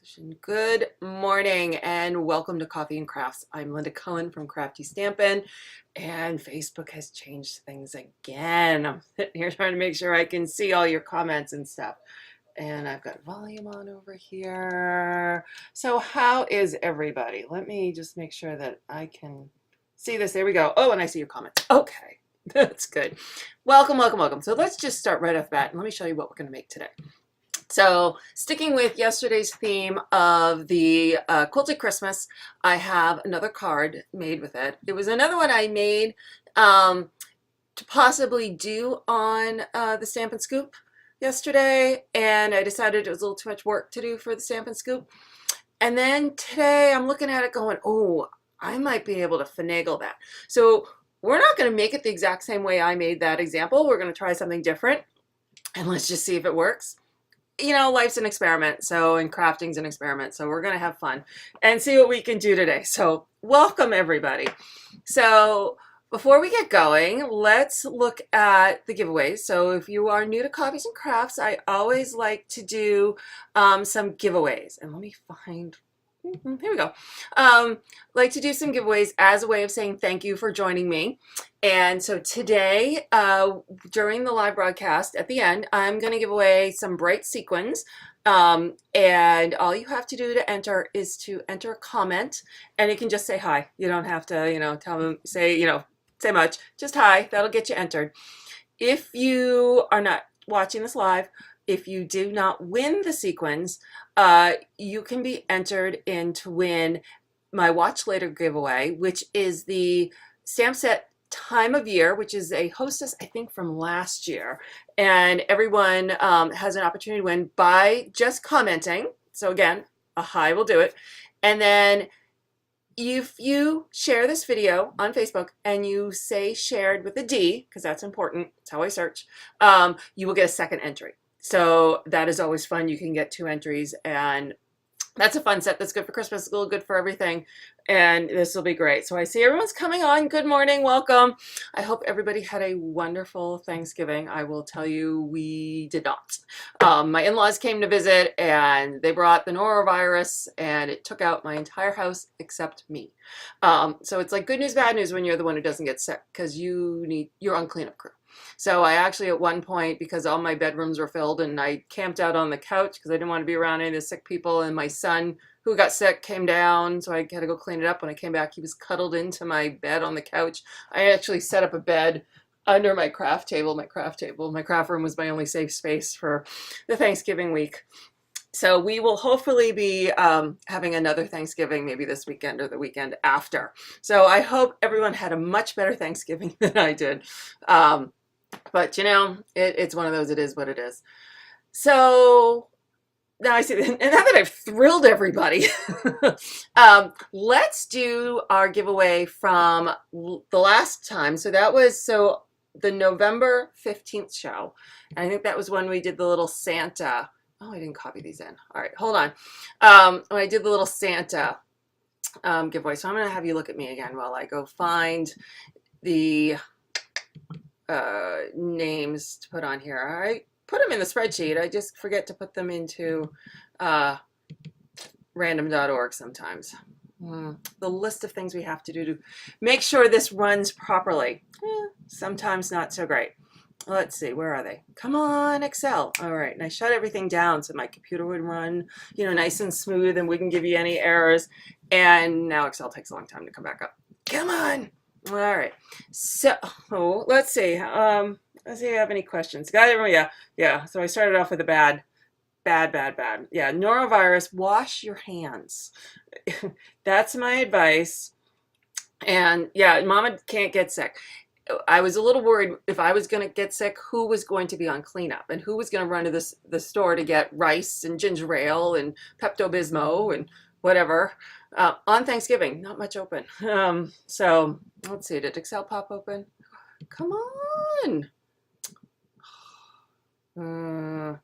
position. Good morning and welcome to Coffee and Crafts. I'm Linda Cullen from Crafty Stampin', and Facebook has changed things again. I'm sitting here trying to make sure I can see all your comments and stuff. And I've got volume on over here. So how is everybody? Let me just make sure that I can see this. There we go. Oh, and I see your comments. Okay, that's good. Welcome, welcome, welcome. So let's just start right off the bat and let me show you what we're going to make today. So sticking with yesterday's theme of the Quilted Christmas, I have another card made with it. It was another one I made to possibly do on the Stampin' Scoop yesterday, and I decided it was a little too much work to do for the Stampin' Scoop. And then today I'm looking at it going, oh, I might be able to finagle that. So we're not going to make it the exact same way I made that example. We're going to try something different, and let's just see if it works. You know, life's an experiment, and crafting's an experiment, so we're gonna have fun and see what we can do today. So welcome everybody. So before we get going, let's look at the giveaways. So if you are new to Coffees and Crafts, I always like to do some giveaways, and let me find, here we go. Like to do some giveaways as a way of saying thank you for joining me. And so today, during the live broadcast at the end, I'm going to give away some bright sequins. And all you have to do to enter is to enter a comment, and you can just say hi. You don't have to, tell them, say much. Just hi. That'll get you entered. If you are not watching this live, if you do not win the sequins, you can be entered in to win my Watch Later giveaway, which is the stamp set Time of Year, which is a hostess, I think, from last year. And everyone has an opportunity to win by just commenting. So again, a hi will do it. And then if you share this video on Facebook and you say shared with a D, because that's important, that's how I search, you will get a second entry. So that is always fun. You can get 2 entries, and that's a fun set. That's good for Christmas, a little good for everything, and this will be great. So I see everyone's coming on. Good morning, welcome. I hope everybody had a wonderful Thanksgiving. I will tell you, we did not. My in-laws came to visit, and they brought the norovirus, and it took out my entire house except me. So it's like good news, bad news when you're the one who doesn't get sick, because you're on cleanup crew. So I actually at one point, because all my bedrooms were filled, and I camped out on the couch because I didn't want to be around any of the sick people, and my son who got sick came down, so I had to go clean it up. When I came back, he was cuddled into my bed on the couch. I actually set up a bed under my craft table. My craft room was my only safe space for the Thanksgiving week. So we will hopefully be having another Thanksgiving maybe this weekend or the weekend after. So I hope everyone had a much better Thanksgiving than I did. But it's one of those, it is what it is. So now I see, and now that I've thrilled everybody, let's do our giveaway from the last time. So that was the November 15th show. And I think that was when we did the little Santa. Oh, I didn't copy these in. All right, hold on. When I did the little Santa giveaway. So I'm going to have you look at me again while I go find the names to put on here. I put them in the spreadsheet. I just forget to put them into random.org sometimes. The list of things we have to do to make sure this runs properly. Sometimes not so great. Let's see, where are they? Come on, Excel. All right, and I shut everything down so my computer would run, nice and smooth and wouldn't give you any errors. And now Excel takes a long time to come back up. Come on. All right, so let's see. Let's see if I have any questions. Yeah. So I started off with a bad. Yeah, norovirus. Wash your hands. That's my advice. And yeah, Mama can't get sick. I was a little worried if I was going to get sick, who was going to be on cleanup and who was going to run to the store to get rice and ginger ale and Pepto-Bismol and whatever. On Thanksgiving, not much open. So let's see, did Excel pop open? Come on.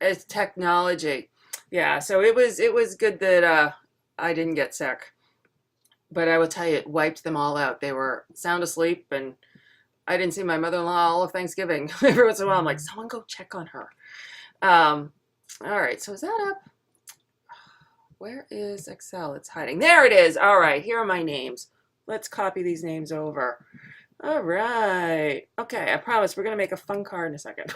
It's technology. Yeah, so it was good that I didn't get sick. But I will tell you, it wiped them all out. They were sound asleep, and I didn't see my mother-in-law all of Thanksgiving. Every once in a while, I'm like, someone go check on her. All right, so is that up? where is Excel? It's hiding. There it is. All right, here are my names. Let's copy these names over. All right. Okay, I promise we're going to make a fun card in a second.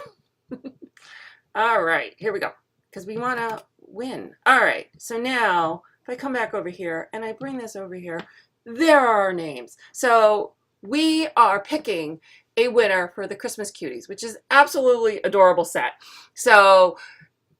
All right, here we go. Because we want to win. All right, so now if I come back over here and I bring this over here, there are our names. So we are picking a winner for the Christmas Cuties, which is absolutely adorable set. So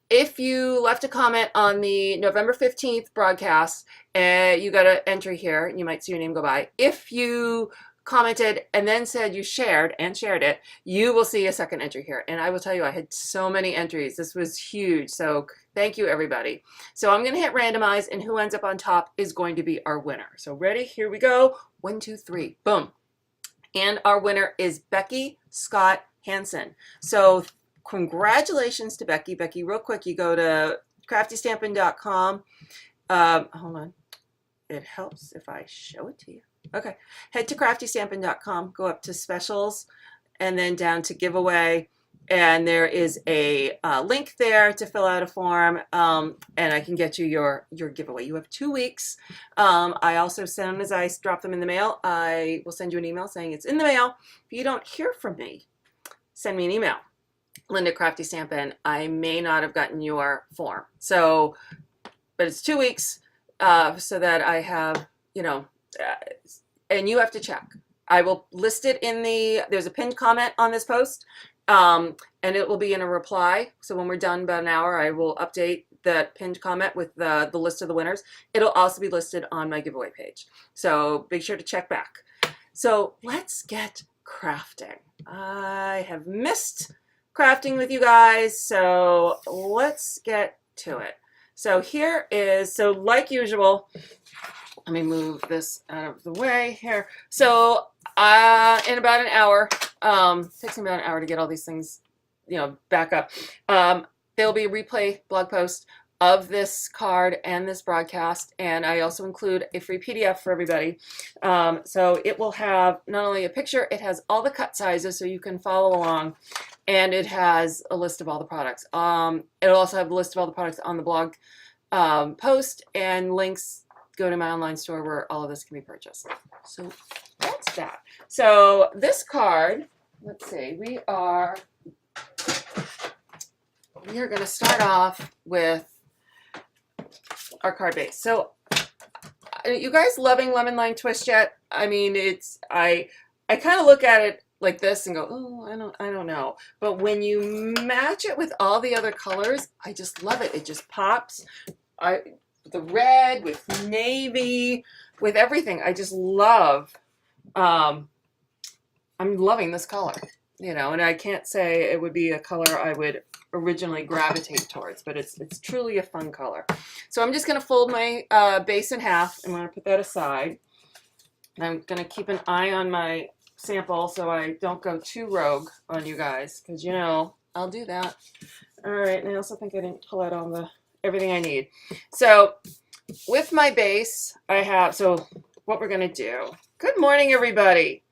if you left a comment on the November 15th broadcast, you got an entry here. You might see your name go by. If you commented and then said you shared it, you will see a second entry here. And I will tell you, I had so many entries. This was huge. So thank you, everybody. So I'm going to hit randomize, and who ends up on top is going to be our winner. So ready? Here we go. 1, 2, 3. Boom. And our winner is Becky Scott Hansen. So congratulations to Becky. Becky, real quick, you go to craftystampin.com. Hold on. It helps if I show it to you. Okay. Head to craftystampin.com, go up to specials, and then down to giveaway. And there is a link there to fill out a form, and I can get you your giveaway. You have 2 weeks. I also, as soon as I drop them in the mail, I will send you an email saying it's in the mail. If you don't hear from me, send me an email. Linda Crafty Stampin. I may not have gotten your form. So, but it's 2 weeks so that I have, and you have to check. I will list it in there's a pinned comment on this post. And it will be in a reply. So when we're done about an hour, I will update that pinned comment with the list of the winners. It'll also be listed on my giveaway page. So be sure to check back. So let's get crafting. I have missed crafting with you guys. So let's get to it. So here is, so like usual, let me move this out of the way here. So in about an hour, takes me about an hour to get all these things, back up. There'll be a replay blog post of this card and this broadcast, and I also include a free PDF for everybody. So it will have not only a picture, it has all the cut sizes so you can follow along, and it has a list of all the products. It'll also have a list of all the products on the blog post, and links go to my online store where all of this can be purchased. So that's that. So this card, let's see, we are going to start off with our card base. So you guys loving Lemon Lime Twist yet? I mean, I kind of look at it like this and go, oh, I don't know. But when you match it with all the other colors, I just love it. It just pops. The red with navy, with everything. I just love, I'm loving this color, and I can't say it would be a color I would originally gravitate towards, but it's truly a fun color. So I'm just going to fold my base in half. I'm going to put that aside. And I'm going to keep an eye on my sample so I don't go too rogue on you guys, because I'll do that. All right, and I also think I didn't pull out all everything I need. So with my base, I have, so what we're going to do. Good morning, everybody.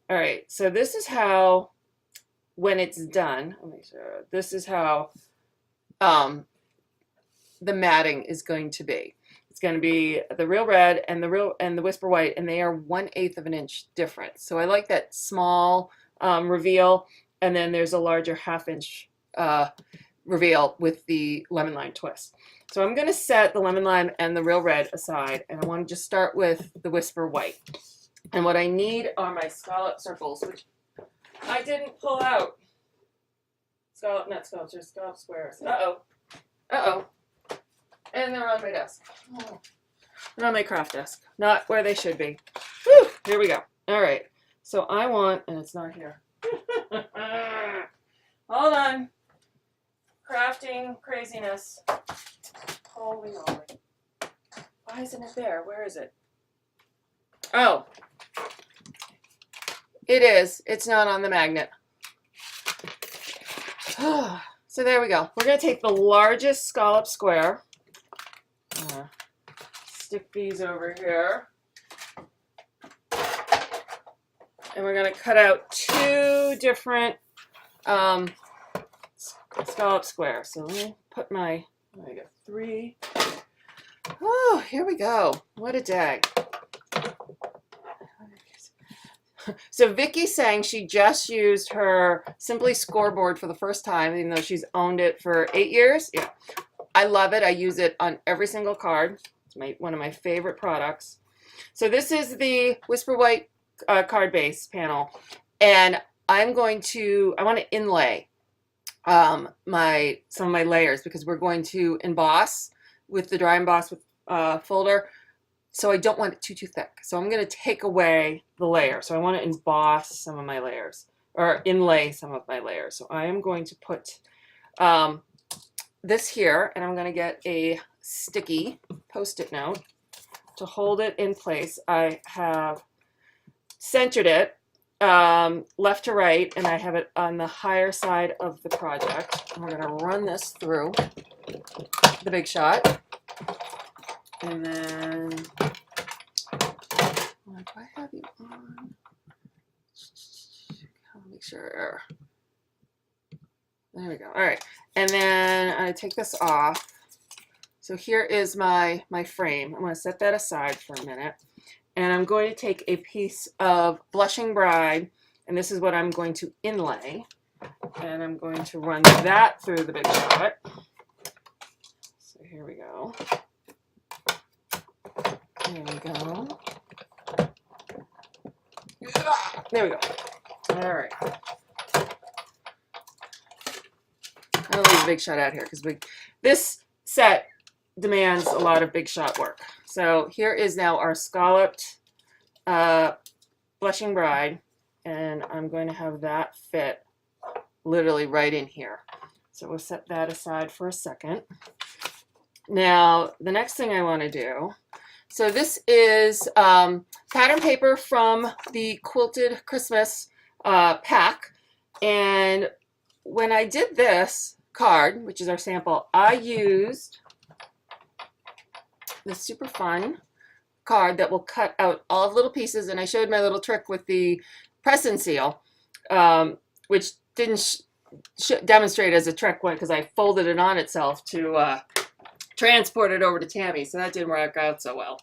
All right, so this is how, when it's done, let me show you, this is how the matting is going to be. It's going to be the real red and the Whisper White, and they are 1/8 of an inch difference. So I like that small reveal, and then there's a larger 1/2 inch reveal with the Lemon Lime Twist. So I'm going to set the Lemon Lime and the real red aside, and I want to just start with the Whisper White. And what I need are my scallop circles, which I didn't pull out. Not scallops, they're scallop squares. Uh-oh. And they're on my desk. Oh. They're on my craft desk. Not where they should be. Whew, here we go. All right. So I want, and it's not here. Hold on. Crafting craziness. Holy moly. Why isn't it there? Where is it? Oh. It is. It's not on the magnet. So there we go. We're going to take the largest scallop square. Stick these over here. And we're going to cut out 2 different scallop squares. So let me put my, there we go, 3. here we go. What a day. So Vicky's saying she just used her Simply scoreboard for the first time, even though she's owned it for 8 years. Yeah, I love it. I use it on every single card. It's one of my favorite products. So this is the Whisper White card base panel, and I want to inlay some of my layers, because we're going to emboss with the dry emboss with folder. So I don't want it too thick. So I'm going to take away the layer. So I want to emboss some of my layers, or inlay some of my layers. So I am going to put this here, and I'm going to get a sticky Post-it note to hold it in place. I have centered it left to right, and I have it on the higher side of the project. And we're going to run this through the Big Shot. And then, do I have you on? I'll make sure. There we go. All right. And then I take this off. So here is my frame. I'm going to set that aside for a minute. And I'm going to take a piece of Blushing Bride, and this is what I'm going to inlay. And I'm going to run that through the Big Shot. So here we go. There we go. There we go. All right. I'll leave the Big Shot out here because this set demands a lot of Big Shot work. So here is now our scalloped Blushing Bride, and I'm going to have that fit literally right in here. So we'll set that aside for a second. Now, the next thing I want to do, so this is pattern paper from the Quilted Christmas pack, and when I did this card, which is our sample, I used this super fun card that will cut out all of little pieces, and I showed my little trick with the press and seal, which didn't demonstrate as a trick because I folded it on itself to transport it over to Tammy, so that didn't work out so well.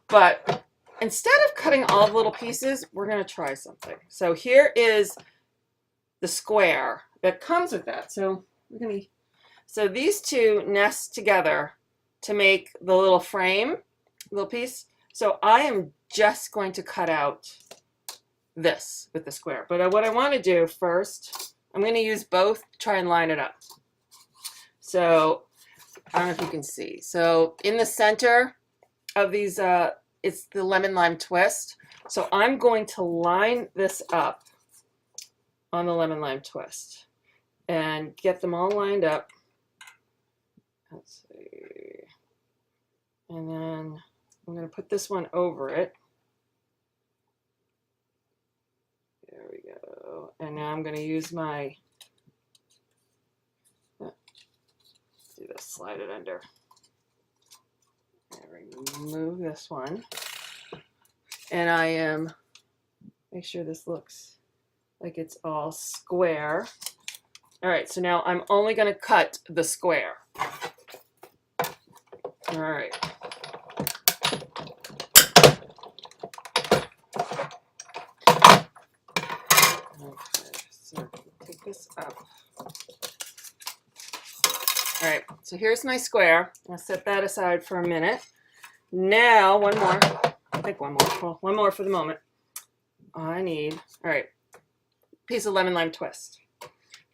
But instead of cutting all the little pieces, we're going to try something. So here is the square that comes with that. So these two nest together to make the little frame, little piece. So I am just going to cut out this with the square. But what I want to do first, I'm going to use both to try and line it up. So I don't know if you can see. So in the center of these, it's the lemon lime twist. So I'm going to line this up on the lemon lime twist and get them all lined up. Let's see. And then I'm going to put this one over it. There we go. And now I'm going to use my, do this, slide it under. And remove this one. And I am, make sure this looks like it's all square. All right, so now I'm only going to cut the square. All right. Okay, so take this up. All right, so here's my square. I'll set that aside for a minute. Now, one more. I think one more. Well, one more for the moment. I need, all right, piece of lemon lime twist.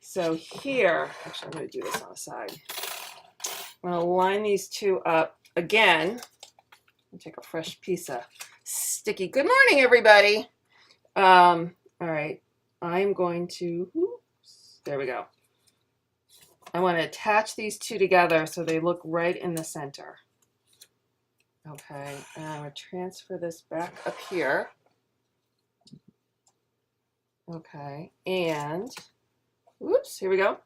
So here, actually I'm going to do this on the side. I'm going to line these two up again. I'll take a fresh piece of sticky. Good morning, everybody. All right, I'm going to, oops, there we go. I want to attach these two together so they look right in the center. Okay, and I'm going to transfer this back up here. Okay, and oops, here we go.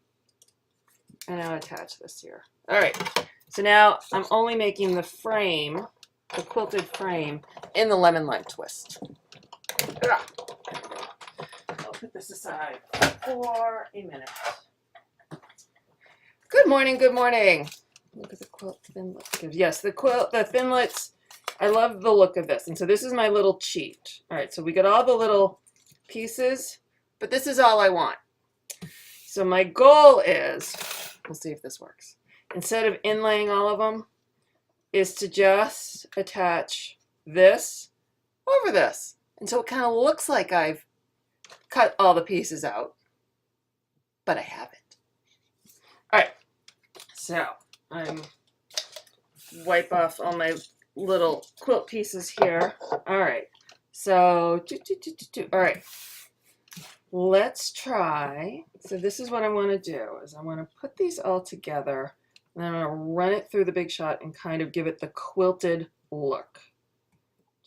And now attach this here. All right, so now I'm only making the frame, the quilted frame, in the lemon lime twist. I'll put this aside for a minute. Good morning, good morning. Look at the quilt thinlet. Yes, the thinlets. I love the look of this. And so this is my little cheat. All right, so we got all the little pieces, but this is all I want. So my goal is, we'll see if this works. Instead of inlaying all of them, is to just attach this over this. And so it kind of looks like I've cut all the pieces out, but I haven't. All right, so I'm wipe off all my little quilt pieces here. All right, so all right, let's try. So this is what I want to do, is I want to put these all together, and then I'm going to run it through the Big Shot and kind of give it the quilted look,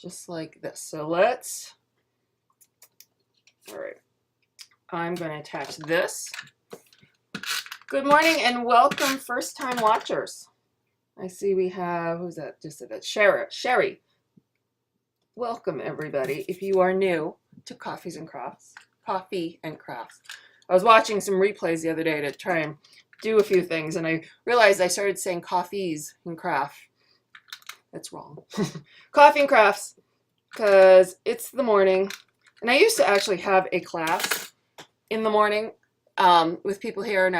just like this. So let's, all right, I'm going to attach this. Good morning and welcome, first time watchers. I see we have, who's that? Just said that, Sherry. Welcome everybody. If you are new to Coffee and Crafts. I was watching some replays the other day to try and do a few things, and I realized I started saying coffees and craft. That's wrong. Coffee and Crafts, because it's the morning, and I used to actually have a class in the morning with people here, and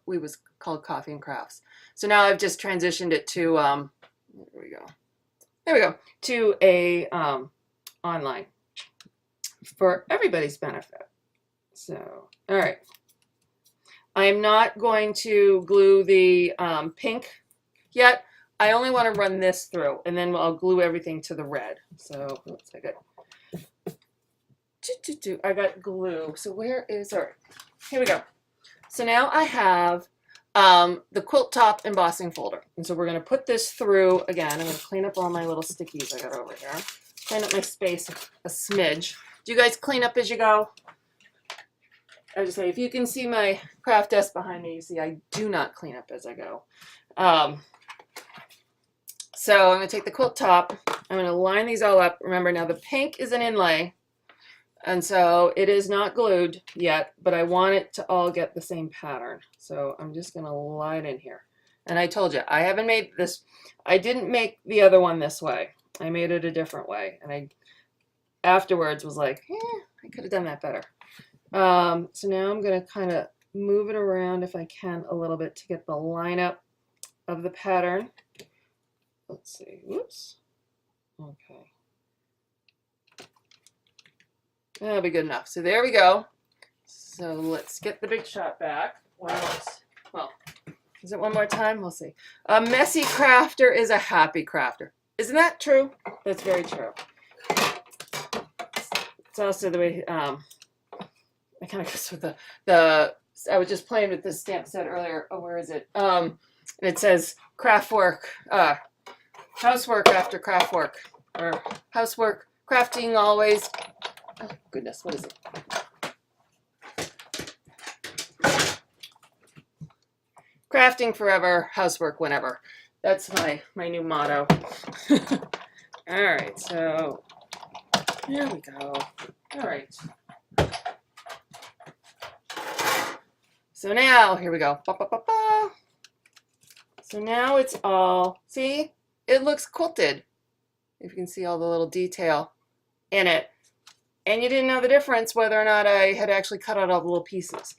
we was called Coffee and Crafts. So now I've just transitioned it to there we go, to a online for everybody's benefit. So all right, I am not going to glue the pink yet. I only want to run this through, and then I'll glue everything to the red. So oops, I got glue. So where is, all right, here we go. So now I have the quilt top embossing folder. And so we're going to put this through again. I'm going to clean up all my little stickies I got over here. Clean up my space a smidge. Do you guys clean up as you go? I just say, if you can see my craft desk behind me, you see I do not clean up as I go. So I'm going to take the quilt top. I'm going to line these all up. Remember, now the pink is an inlay. And so it is not glued yet, but I want it to all get the same pattern. So I'm just going to line in here. And I told you, I haven't made this, I didn't make the other one this way. I made it a different way. And I afterwards was like, I could have done that better. So now I'm going to kind of move it around if I can a little bit to get the lineup of the pattern. Let's see. Whoops. Okay. That'll be good enough. So there we go. So let's get the Big Shot back. Well, is it one more time? We'll see. A messy crafter is a happy crafter. Isn't that true? That's very true. It's also the way I kind of guess with I was just playing with this stamp set earlier. Oh, where is it? It says craft work, housework after craft work, or housework, crafting always. Oh, goodness, what is it? Crafting forever, housework whenever. That's my new motto. All right, so there we go. All right. So now, here we go. So now it's all, see, it looks quilted. If you can see all the little detail in it. And you didn't know the difference whether or not I had actually cut out all the little pieces.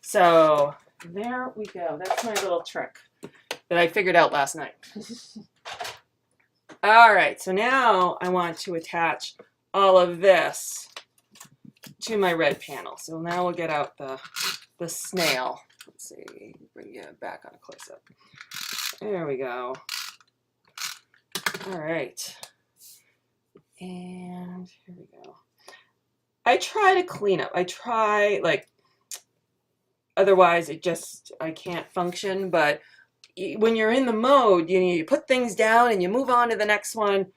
So there we go. That's my little trick that I figured out last night. All right, so now I want to attach all of this to my red panel. So now we'll get out the snail. Let's see, bring you back on a close-up. There we go. All right. And here we go. I try to clean up. I try, like, otherwise I can't function. But when you're in the mode, you put things down and you move on to the next one.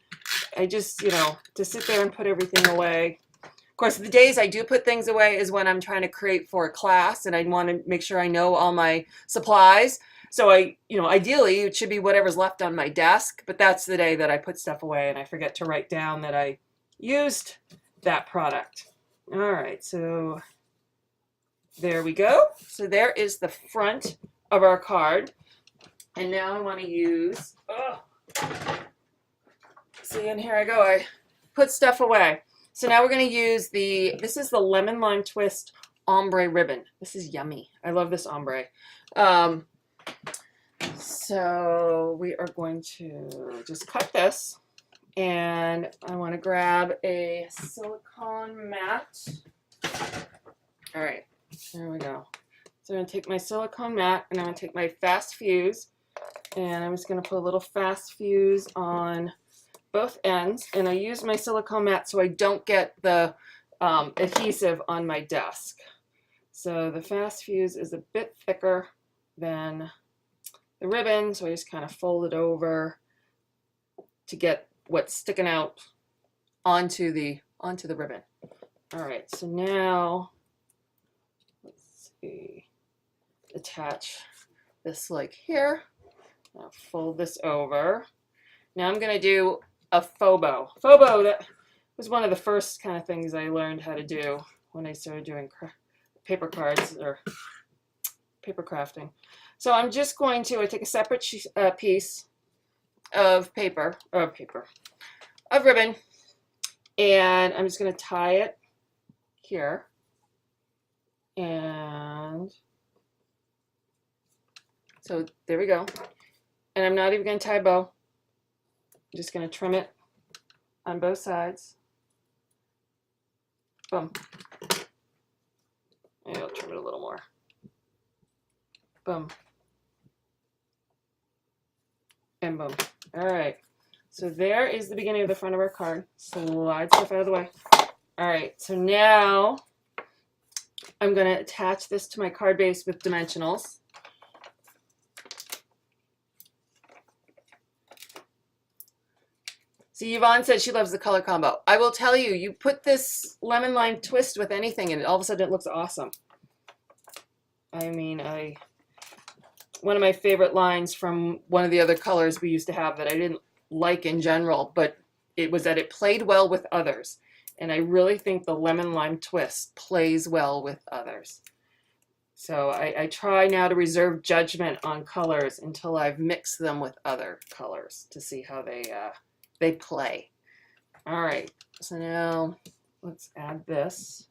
I just, to sit there and put everything away. Of course, the days I do put things away is when I'm trying to create for a class and I want to make sure I know all my supplies. So ideally it should be whatever's left on my desk, but that's the day that I put stuff away and I forget to write down that I used that product. All right, so there we go. So there is the front of our card. And now I want to use, see, and here I go. I put stuff away. So now we're going to use this is the Lemon Lime Twist ombre ribbon. This is yummy. I love this ombre. So we are going to just cut this, and I want to grab a silicone mat. All right, there we go. So I'm going to take my silicone mat, and I'm going to take my fast fuse, and I'm just going to put a little fast fuse on both ends, and I use my silicone mat so I don't get the adhesive on my desk. So the fast fuse is a bit thicker than the ribbon, so I just kind of fold it over to get what's sticking out onto the ribbon. All right, so now let's see, attach this like here. I'll fold this over. Now I'm going to do a faux bow. Faux bow, that was one of the first kind of things I learned how to do when I started doing paper cards or paper crafting. So I'm just going to take a separate piece of ribbon, and I'm just going to tie it here, and so there we go. And I'm not even going to tie a bow. I'm just going to trim it on both sides. Boom. Maybe I'll trim it a little more. Boom. And boom. All right. So there is the beginning of the front of our card. Slide stuff out of the way. All right. So now I'm going to attach this to my card base with dimensionals. See, Yvonne said she loves the color combo. I will tell you, you put this lemon lime twist with anything and all of a sudden it looks awesome. I mean, one of my favorite lines from one of the other colors we used to have that I didn't like in general, but it was that it played well with others. And I really think the lemon lime twist plays well with others. So I try now to reserve judgment on colors until I've mixed them with other colors to see how they play. All right, so now let's add this.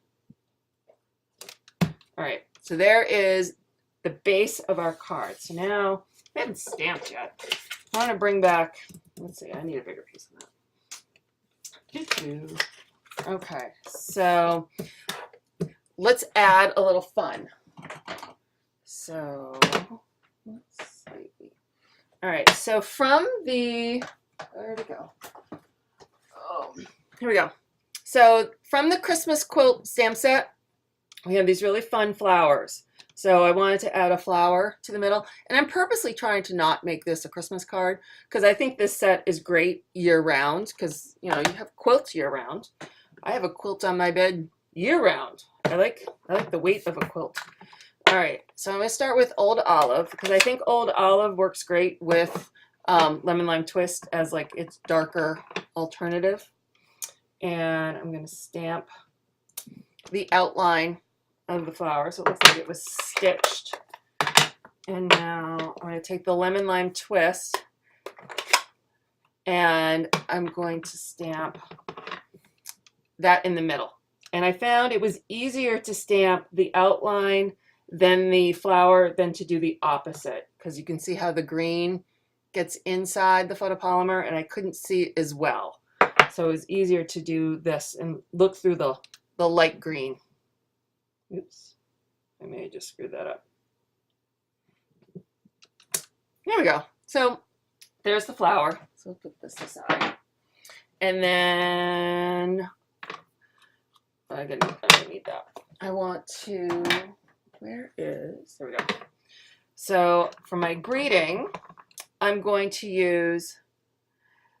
All right, so there is the base of our card. So now, I haven't stamped yet. I want to bring back, let's see, I need a bigger piece of that. Okay, so let's add a little fun. So, let's see. All right, so from the, where'd it go? Oh, here we go. So from the Christmas quilt stamp set, we have these really fun flowers. So I wanted to add a flower to the middle, and I'm purposely trying to not make this a Christmas card because I think this set is great year-round because, you know, you have quilts year-round. I have a quilt on my bed year-round. I like the weight of a quilt. All right, so I'm going to start with Old Olive because I think Old Olive works great with Lemon Lime Twist as like its darker alternative. And I'm going to stamp the outline of the flower so it looks like it was stitched. And now I'm going to take the Lemon Lime Twist and I'm going to stamp that in the middle. And I found it was easier to stamp the outline than the flower than to do the opposite because you can see how the green gets inside the photopolymer and I couldn't see it as well. So it was easier to do this and look through the light green. Oops, I may have just screwed that up. There we go. So there's the flower. So we'll put this aside. And then I'm gonna need that. I want to, there we go. So for my greeting, I'm going to use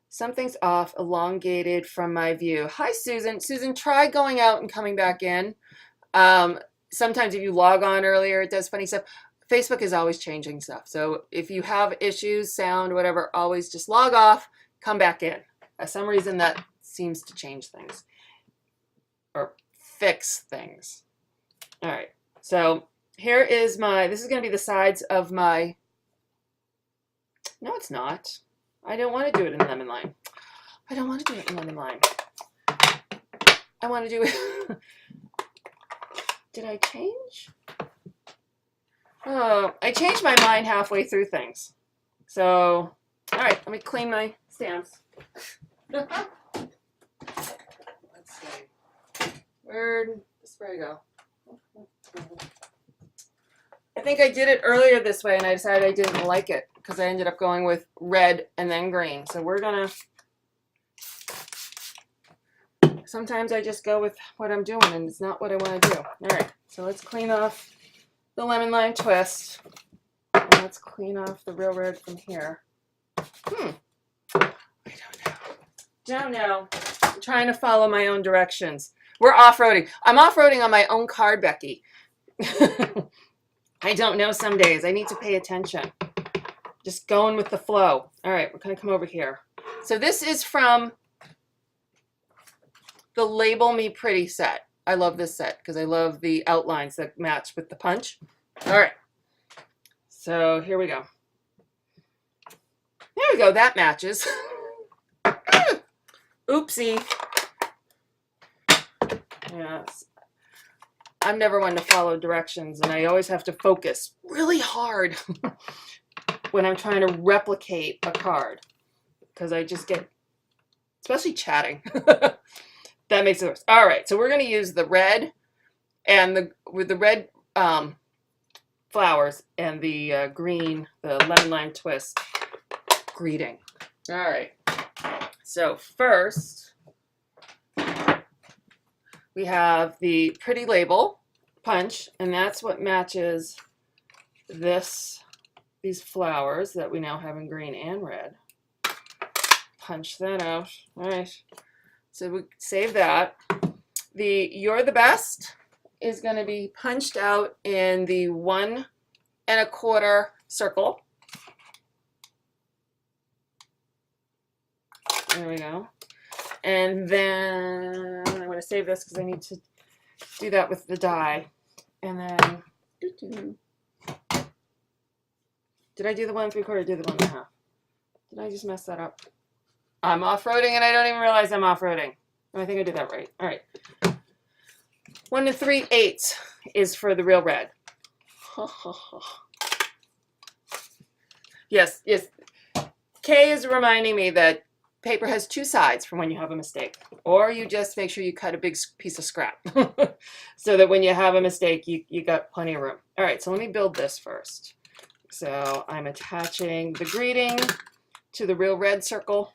Something's Off Elongated from My View. Hi, Susan. Susan, try going out and coming back in. Sometimes if you log on earlier, it does funny stuff. Facebook is always changing stuff. So if you have issues, sound, whatever, always just log off, come back in. For some reason that seems to change things or fix things. All right. So here is this is going to be the sides of my No, it's not. I don't want to do it in lemon lime. I don't want to do it in lemon lime. I want to do it. Did I change? Oh, I changed my mind halfway through things. So, all right, let me clean my stamps. Let's see. Where'd the spray go? I think I did it earlier this way and I decided I didn't like it because I ended up going with red and then green. So we're gonna, sometimes I just go with what I'm doing and it's not what I want to do. All right, so let's clean off the lemon lime twist. And let's clean off the real red from here. I don't know. I'm trying to follow my own directions. We're off-roading. I'm off-roading on my own card, Becky. I don't know some days. I need to pay attention. Just going with the flow. All right, we're going to come over here. So this is from the Label Me Pretty set. I love this set because I love the outlines that match with the punch. All right. So here we go. There we go. That matches. Oopsie. Yes. I'm never one to follow directions, and I always have to focus really hard when I'm trying to replicate a card because I just get, especially chatting. That makes it worse. All right, so we're going to use the red and with the red flowers and the green, the lemon lime twist greeting. All right. So first, we have the pretty label punch, and that's what matches these flowers that we now have in green and red. Punch that out. All right. So we save that. The You're the Best is going to be punched out in the 1 1/4 circle. There we go. And then I'm going to save this because I need to do that with the die. And then, did I do the 1 3/4 or do the 1 1/2? Did I just mess that up? I'm off-roading and I don't even realize I'm off-roading. Oh, I think I did that right. All right. 1 3/8 is for the real red. Yes, yes. Kay is reminding me that paper has 2 sides for when you have a mistake, or you just make sure you cut a big piece of scrap so that when you have a mistake, you got plenty of room. All right, so let me build this first. So I'm attaching the greeting to the real red circle,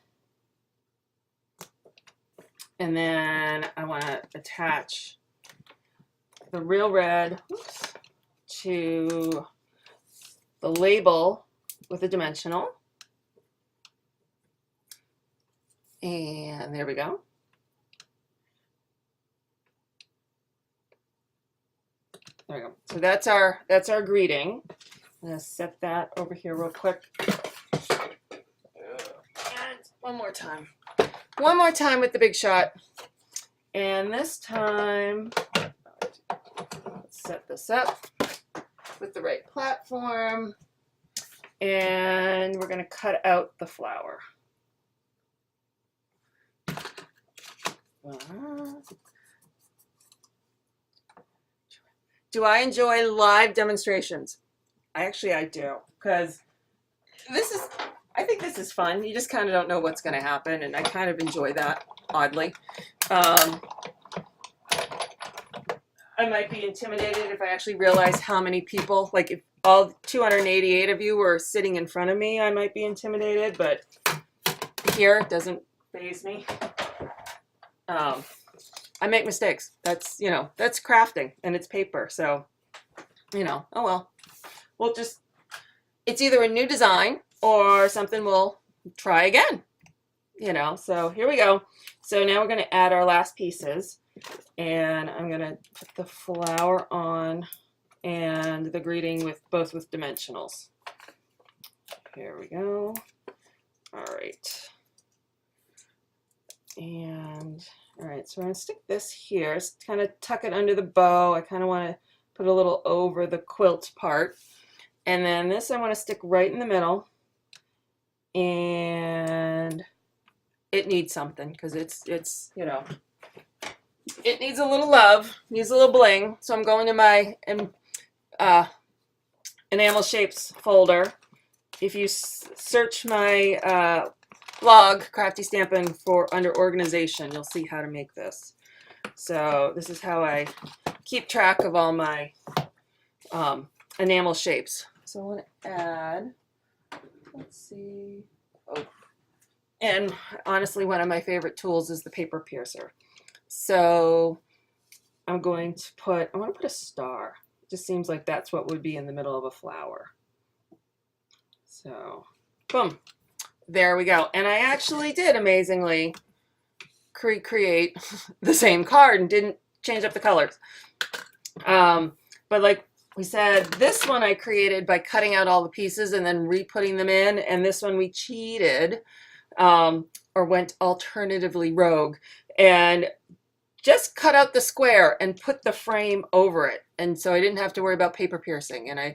and then I want to attach the real red to the label with a dimensional. And there we go. There we go. So that's our greeting. I'm gonna set that over here real quick. And one more time. One more time with the big shot. And this time, let's set this up with the right platform. And we're gonna cut out the flower. Do I enjoy live demonstrations? I do, because I think this is fun. You just kind of don't know what's going to happen, and I kind of enjoy that, oddly. I might be intimidated if I actually realize how many people, like if all 288 of you were sitting in front of me, I might be intimidated, but here it doesn't faze me. I make mistakes. That's crafting and it's paper. So, oh well. It's either a new design or something we'll try again, So here we go. So now we're going to add our last pieces, and I'm going to put the flower on and the greeting both with dimensionals. Here we go. All right. And all right, so we're going to stick this here, just kind of tuck it under the bow. I kind of want to put a little over the quilt part. And then this I want to stick right in the middle. and it needs something because it's you know, it needs a little love, needs a little bling. So I'm going to my enamel shapes folder. If you search my blog, Crafty Stampin', for under organization, you'll see how to make this. So this is how I keep track of all my enamel shapes. So I want to add, let's see, oh, and honestly one of my favorite tools is the paper piercer. So I'm going to put, I want to put a star. It just seems like that's what would be in the middle of a flower. So boom, there we go. And I actually did amazingly recreate the same card and didn't change up the colors. But like we said, this one I created by cutting out all the pieces and then re-putting them in, and this one we cheated or went alternatively rogue and just cut out the square and put the frame over it, and so I didn't have to worry about paper piercing. And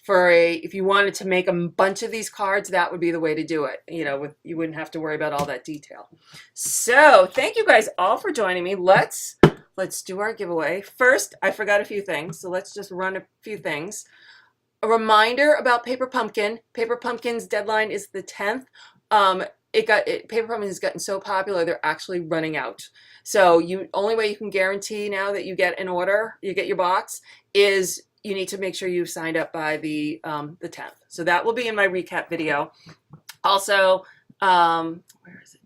if you wanted to make a bunch of these cards, that would be the way to do it. You know, you wouldn't have to worry about all that detail. So thank you guys all for joining me. Let's do our giveaway. First, I forgot a few things, so let's just run a few things. A reminder about Paper Pumpkin. Paper Pumpkin's deadline is the 10th. Paper Pumpkin has gotten so popular, they're actually running out. So only way you can guarantee now that you get an order, you get your box, is you need to make sure you've signed up by the 10th. So that will be in my recap video. Also, where is it?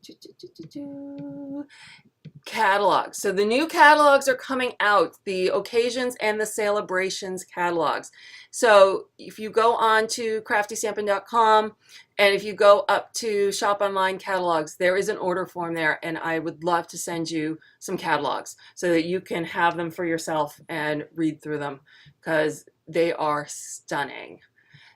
Catalogs. So the new catalogs are coming out, the occasions and the celebrations catalogs. So if you go on to craftystampin.com and if you go up to shop online catalogs, there is an order form there, and I would love to send you some catalogs so that you can have them for yourself and read through them because they are stunning.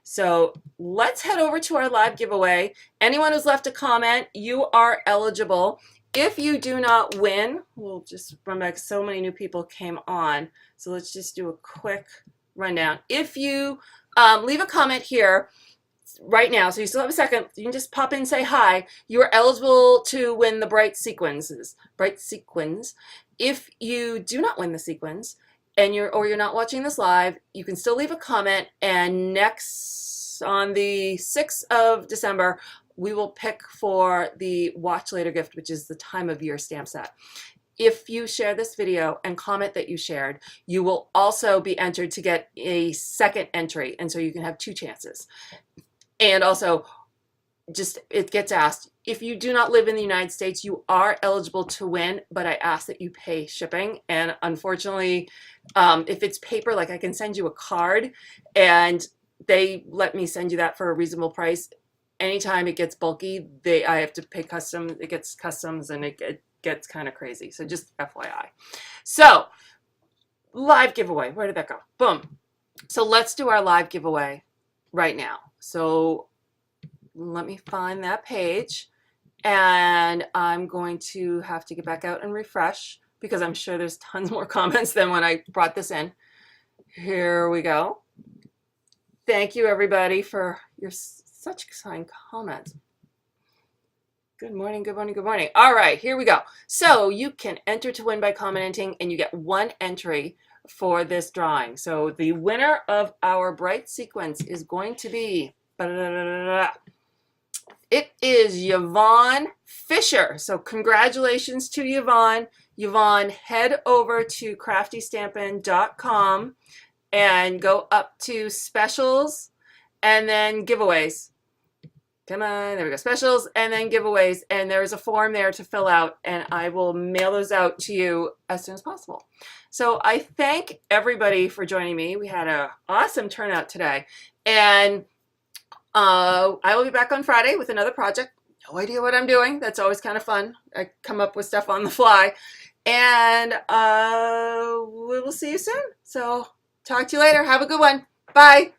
So let's head over to our live giveaway. Anyone who's left a comment, you are eligible. If you do not win, we'll just run back. So many new people came on. So let's just do a quick rundown. If you leave a comment here right now, so you still have a second, you can just pop in and say hi. You're eligible to win the bright sequins. If you do not win the sequins and you're not watching this live, you can still leave a comment, and next on the 6th of December, we will pick for the Watch Later gift, which is the time of year stamp set. If you share this video and comment that you shared, you will also be entered to get a second entry, and so you can have 2 chances. And also, it gets asked, if you do not live in the United States, you are eligible to win, but I ask that you pay shipping. And unfortunately, if it's paper, like I can send you a card and they let me send you that for a reasonable price. Anytime it gets bulky, I have to pay customs. It gets customs, and it gets kind of crazy. So just FYI. So live giveaway. Where did that go? Boom. So let's do our live giveaway right now. So let me find that page, and I'm going to have to get back out and refresh because I'm sure there's tons more comments than when I brought this in. Here we go. Thank you everybody for your such kind comments. Good morning, good morning, good morning. All right, here we go. So you can enter to win by commenting, and you get 1 entry for this drawing. So the winner of our bright sequence is going to be, it is Yvonne Fisher. So congratulations to Yvonne. Yvonne, head over to craftystampin.com and go up to specials and then giveaways. Come on, there we go, specials and then giveaways, and there's a form there to fill out, and I will mail those out to you as soon as possible. So I thank everybody for joining me. We had an awesome turnout today, and I will be back on Friday with another project. No idea what I'm doing. That's always kind of fun. I come up with stuff on the fly, and we will see you soon. So talk to you later. Have a good one. Bye.